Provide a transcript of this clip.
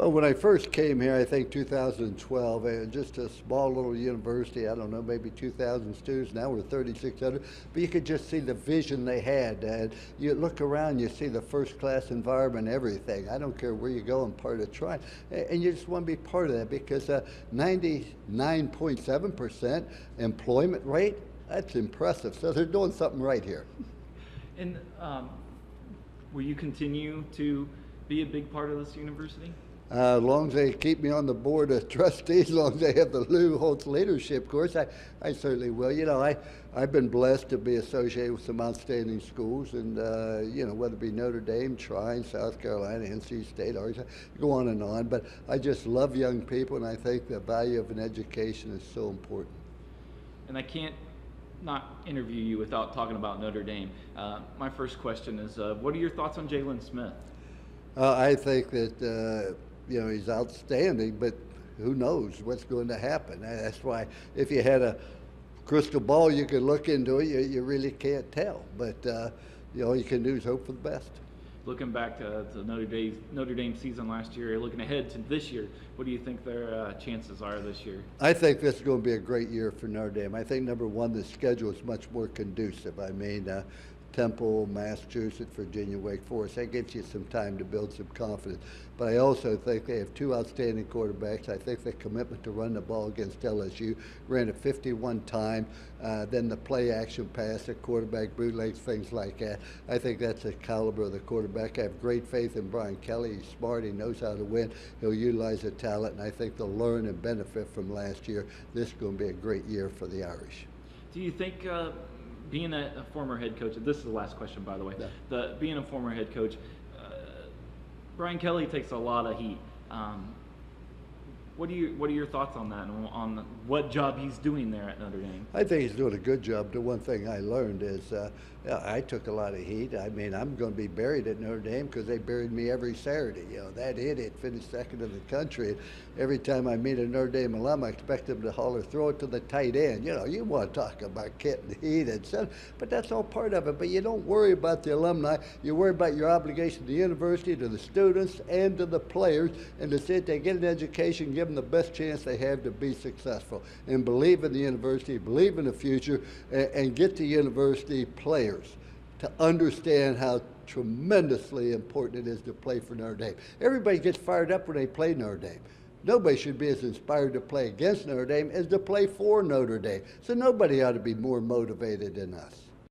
Well, when I first came here, I think 2012, just a small little university, I don't know, maybe 2,000 students. Now we're 3,600. But you could just see the vision they had. And you look around, you see the first class environment, everything. I don't care where you go, I'm part of Tri. And you just want to be part of that because 99.7% employment rate, that's impressive. So they're doing something right here. And will you continue to be a big part of this university? As long as they keep me on the board of trustees, as long as they have the Holtz leadership course, I certainly will. You know, I've been blessed to be associated with some outstanding schools, and you know, whether it be Notre Dame, Trine, South Carolina, NC State, Arkansas, go on and on. But I just love young people, and I think the value of an education is so important. And I can't not interview you without talking about Notre Dame. My first question is, what are your thoughts on Jalen Smith? I think that you know, he's outstanding, but who knows what's going to happen. That's why if you had a crystal ball you could look into it, you really can't tell. But you know, all you can do is hope for the best. Looking back to the Notre Dame season last year, looking ahead to this year, what do you think their chances are this year? I think this is going to be a great year for Notre Dame. I think, number one, the schedule is much more conducive. I mean, Temple, Massachusetts, Virginia, Wake Forest. That gives you some time to build some confidence. But I also think they have two outstanding quarterbacks. I think the commitment to run the ball against LSU, ran it 51 times, then the play action pass, the quarterback bootlegs, things like that. I think that's the caliber of the quarterback. I have great faith in Brian Kelly. He's smart, he knows how to win. He'll utilize the talent, and I think they'll learn and benefit from last year. This is going to be a great year for the Irish. Do you think being a former head coach, and this is the last question, by the way, yeah. Being a former head coach, Brian Kelly takes a lot of heat. What are your thoughts on that, and on what job he's doing there at Notre Dame? I think he's doing a good job. The one thing I learned is I took a lot of heat. I mean, I'm going to be buried at Notre Dame because they buried me every Saturday. You know, that idiot finished second in the country. Every time I meet a Notre Dame alum, I expect them to holler, throw it to the tight end. You know, you want to talk about getting heat, etc. But that's all part of it. But you don't worry about the alumni. You worry about your obligation to the university, to the students, and to the players, and to see that they get an education, give them the best chance they have to be successful, and believe in the university, believe in the future, and get the university players to understand how tremendously important it is to play for Notre Dame. Everybody gets fired up when they play Notre Dame. Nobody should be as inspired to play against Notre Dame as to play for Notre Dame. So nobody ought to be more motivated than us.